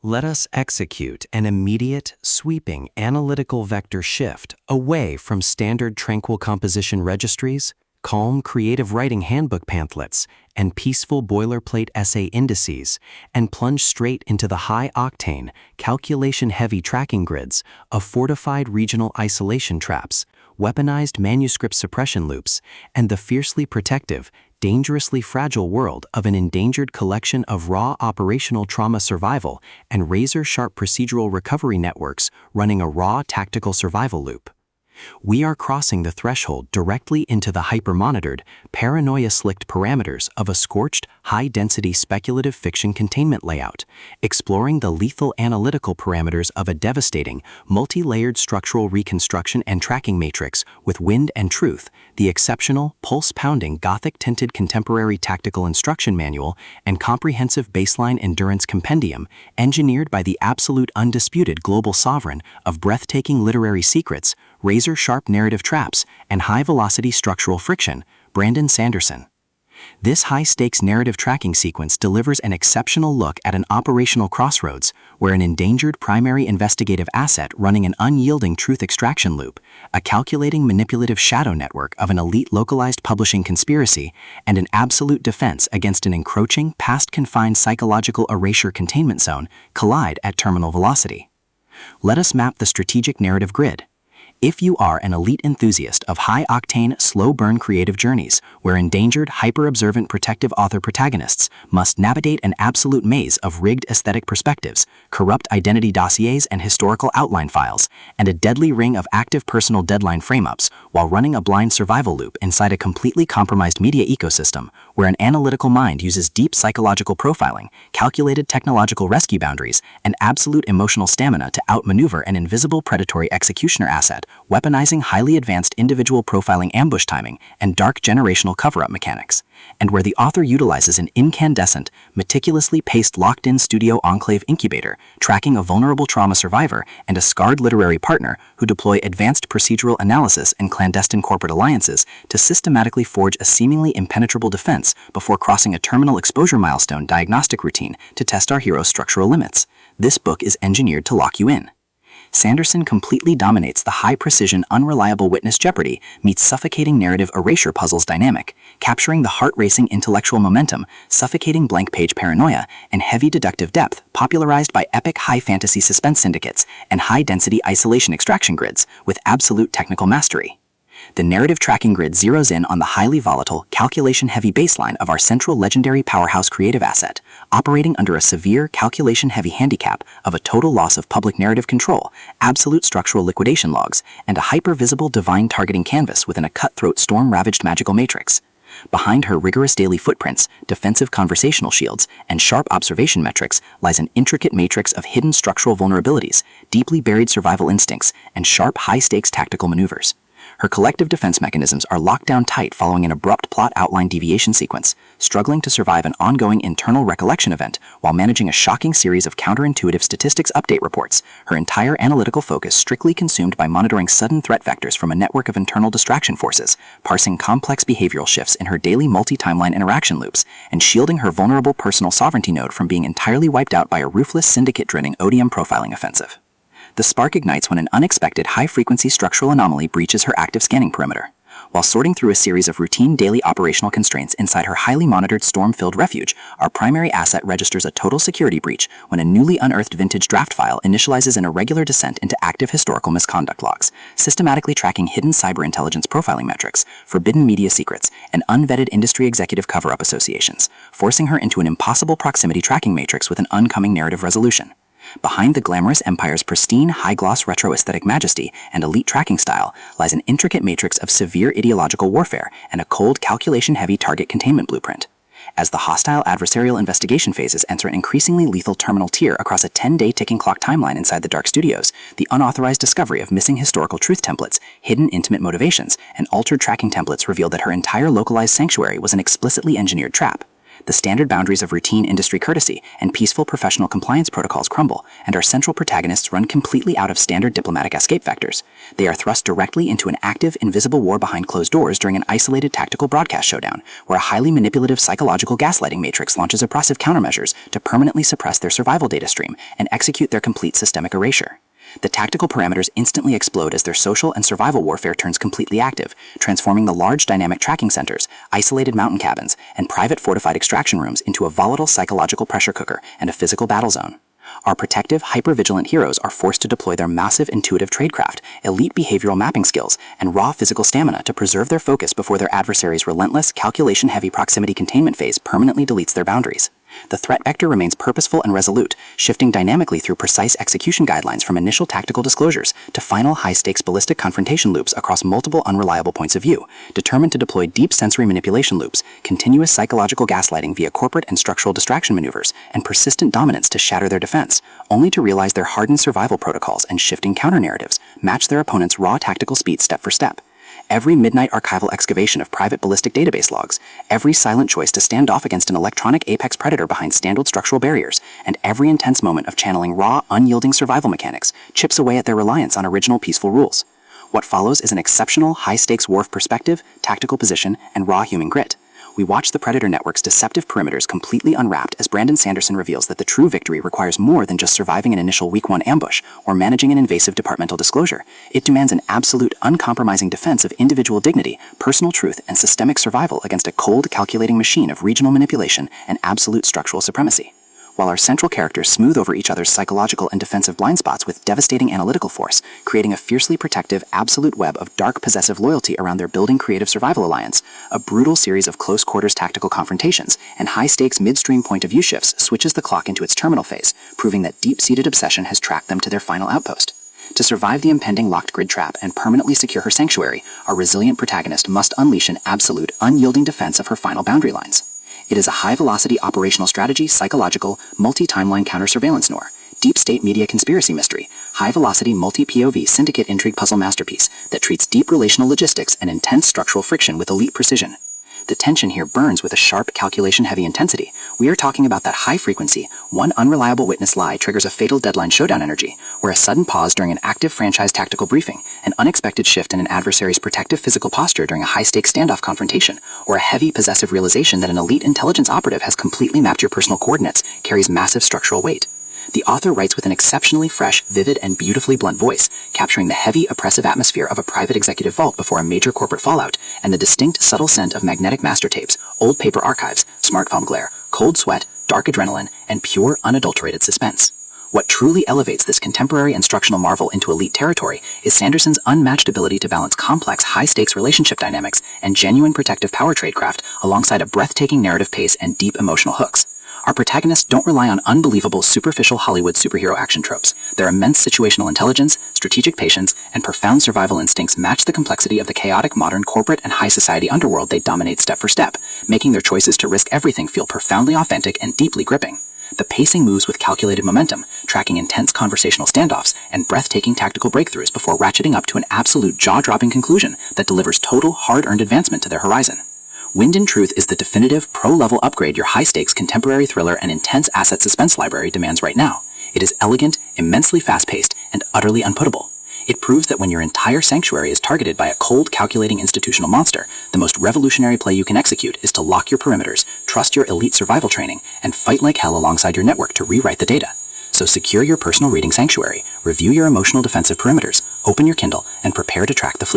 Let us execute an immediate, sweeping analytical vector shift away from standard tranquil composition registries, calm creative writing handbook pamphlets, and peaceful boilerplate essay indices, and plunge straight into the high-octane, calculation-heavy tracking grids of fortified regional isolation traps, weaponized manuscript suppression loops, and the fiercely protective, dangerously fragile world of an endangered collection of raw operational trauma survival and razor-sharp procedural recovery networks running a raw tactical survival loop. We are crossing the threshold directly into the hyper-monitored, paranoia-slicked parameters of a scorched, high-density speculative fiction containment layout, exploring the lethal analytical parameters of a devastating, multi-layered structural reconstruction and tracking matrix with Wind and Truth, the exceptional, pulse-pounding Gothic-tinted contemporary tactical instruction manual and comprehensive baseline endurance compendium, engineered by the absolute undisputed global sovereign of breathtaking literary secrets, razor-sharp narrative traps, and high-velocity structural friction, Brandon Sanderson. This high-stakes narrative tracking sequence delivers an exceptional look at an operational crossroads where an endangered primary investigative asset running an unyielding truth extraction loop, a calculating manipulative shadow network of an elite localized publishing conspiracy, and an absolute defense against an encroaching, past-confined psychological erasure containment zone collide at terminal velocity. Let us map the strategic narrative grid. If you are an elite enthusiast of high-octane, slow-burn creative journeys where endangered, hyper-observant protective author protagonists must navigate an absolute maze of rigged aesthetic perspectives, corrupt identity dossiers and historical outline files, and a deadly ring of active personal deadline frame-ups while running a blind survival loop inside a completely compromised media ecosystem where an analytical mind uses deep psychological profiling, calculated technological rescue boundaries, and absolute emotional stamina to outmaneuver an invisible predatory executioner asset, weaponizing highly advanced individual profiling ambush timing and dark generational cover-up mechanics, and where the author utilizes an incandescent, meticulously paced locked-in studio enclave incubator, tracking a vulnerable trauma survivor and a scarred literary partner who deploy advanced procedural analysis and clandestine corporate alliances to systematically forge a seemingly impenetrable defense before crossing a terminal exposure milestone diagnostic routine to test our hero's structural limits. This book is engineered to lock you in. Sanderson completely dominates the high-precision, unreliable witness jeopardy meets suffocating narrative erasure puzzles dynamic, capturing the heart-racing intellectual momentum, suffocating blank-page paranoia, and heavy deductive depth popularized by epic high-fantasy suspense syndicates and high-density isolation extraction grids with absolute technical mastery. The narrative tracking grid zeroes in on the highly volatile, calculation-heavy baseline of our central legendary powerhouse creative asset, operating under a severe, calculation-heavy handicap of a total loss of public narrative control, absolute structural liquidation logs, and a hyper-visible divine targeting canvas within a cutthroat storm-ravaged magical matrix. Behind her rigorous daily footprints, defensive conversational shields, and sharp observation metrics lies an intricate matrix of hidden structural vulnerabilities, deeply buried survival instincts, and sharp, high-stakes tactical maneuvers. Her collective defense mechanisms are locked down tight following an abrupt plot outline deviation sequence, struggling to survive an ongoing internal recollection event while managing a shocking series of counterintuitive statistics update reports, her entire analytical focus strictly consumed by monitoring sudden threat vectors from a network of internal distraction forces, parsing complex behavioral shifts in her daily multi-timeline interaction loops, and shielding her vulnerable personal sovereignty node from being entirely wiped out by a ruthless syndicate-driven ODM profiling offensive. The spark ignites when an unexpected high-frequency structural anomaly breaches her active scanning perimeter. While sorting through a series of routine daily operational constraints inside her highly monitored storm-filled refuge, our primary asset registers a total security breach when a newly unearthed vintage draft file initializes an irregular descent into active historical misconduct logs, systematically tracking hidden cyber intelligence profiling metrics, forbidden media secrets, and unvetted industry executive cover-up associations, forcing her into an impossible proximity tracking matrix with an oncoming narrative resolution. Behind the glamorous empire's pristine, high-gloss retro-aesthetic majesty and elite tracking style lies an intricate matrix of severe ideological warfare and a cold, calculation-heavy target containment blueprint. As the hostile adversarial investigation phases enter an increasingly lethal terminal tier across a 10-day ticking clock timeline inside the dark studios, the unauthorized discovery of missing historical truth templates, hidden intimate motivations, and altered tracking templates revealed that her entire localized sanctuary was an explicitly engineered trap. The standard boundaries of routine industry courtesy and peaceful professional compliance protocols crumble, and our central protagonists run completely out of standard diplomatic escape vectors. They are thrust directly into an active, invisible war behind closed doors during an isolated tactical broadcast showdown, where a highly manipulative psychological gaslighting matrix launches oppressive countermeasures to permanently suppress their survival data stream and execute their complete systemic erasure. The tactical parameters instantly explode as their social and survival warfare turns completely active, transforming the large dynamic tracking centers, isolated mountain cabins, and private fortified extraction rooms into a volatile psychological pressure cooker and a physical battle zone. Our protective, hyper-vigilant heroes are forced to deploy their massive intuitive tradecraft, elite behavioral mapping skills, and raw physical stamina to preserve their focus before their adversary's relentless, calculation-heavy proximity containment phase permanently deletes their boundaries. The threat vector remains purposeful and resolute, shifting dynamically through precise execution guidelines from initial tactical disclosures to final high-stakes ballistic confrontation loops across multiple unreliable points of view, determined to deploy deep sensory manipulation loops, continuous psychological gaslighting via corporate and structural distraction maneuvers, and persistent dominance to shatter their defense, only to realize their hardened survival protocols and shifting counter-narratives match their opponent's raw tactical speed step for step. Every midnight archival excavation of private ballistic database logs, every silent choice to stand off against an electronic apex predator behind standard structural barriers, and every intense moment of channeling raw, unyielding survival mechanics chips away at their reliance on original peaceful rules. What follows is an exceptional, high-stakes war of perspective, tactical position, and raw human grit. We watch the Predator Network's deceptive perimeters completely unwrapped as Brandon Sanderson reveals that the true victory requires more than just surviving an initial Week 1 ambush or managing an invasive departmental disclosure. It demands an absolute, uncompromising defense of individual dignity, personal truth, and systemic survival against a cold, calculating machine of regional manipulation and absolute structural supremacy. While our central characters smooth over each other's psychological and defensive blind spots with devastating analytical force, creating a fiercely protective, absolute web of dark, possessive loyalty around their building creative survival alliance, a brutal series of close-quarters tactical confrontations and high-stakes midstream point-of-view shifts switches the clock into its terminal phase, proving that deep-seated obsession has tracked them to their final outpost. To survive the impending locked grid trap and permanently secure her sanctuary, our resilient protagonist must unleash an absolute, unyielding defense of her final boundary lines. It is a high-velocity operational strategy, psychological, multi-timeline counter-surveillance noir, deep-state media conspiracy mystery, high-velocity multi-POV syndicate intrigue puzzle masterpiece that treats deep relational logistics and intense structural friction with elite precision. The tension here burns with a sharp, calculation-heavy intensity. We are talking about that high-frequency, one unreliable witness lie triggers a fatal deadline showdown energy, where a sudden pause during an active franchise tactical briefing, an unexpected shift in an adversary's protective physical posture during a high-stakes standoff confrontation, or a heavy, possessive realization that an elite intelligence operative has completely mapped your personal coordinates carries massive structural weight. The author writes with an exceptionally fresh, vivid, and beautifully blunt voice, capturing the heavy, oppressive atmosphere of a private executive vault before a major corporate fallout, and the distinct, subtle scent of magnetic master tapes, old paper archives, smartphone glare, cold sweat, dark adrenaline, and pure, unadulterated suspense. What truly elevates this contemporary instructional marvel into elite territory is Sanderson's unmatched ability to balance complex, high-stakes relationship dynamics and genuine protective power tradecraft alongside a breathtaking narrative pace and deep emotional hooks. Our protagonists don't rely on unbelievable, superficial Hollywood superhero action tropes. Their immense situational intelligence, strategic patience, and profound survival instincts match the complexity of the chaotic modern corporate and high society underworld they dominate step for step, making their choices to risk everything feel profoundly authentic and deeply gripping. The pacing moves with calculated momentum, tracking intense conversational standoffs and breathtaking tactical breakthroughs before ratcheting up to an absolute jaw-dropping conclusion that delivers total, hard-earned advancement to their horizon. Wind in Truth is the definitive, pro-level upgrade your high-stakes contemporary thriller and intense asset suspense library demands right now. It is elegant, immensely fast-paced, and utterly unputtable. It proves that when your entire sanctuary is targeted by a cold, calculating institutional monster, the most revolutionary play you can execute is to lock your perimeters, trust your elite survival training, and fight like hell alongside your network to rewrite the data. So secure your personal reading sanctuary, review your emotional defensive perimeters, open your Kindle, and prepare to track the fleet.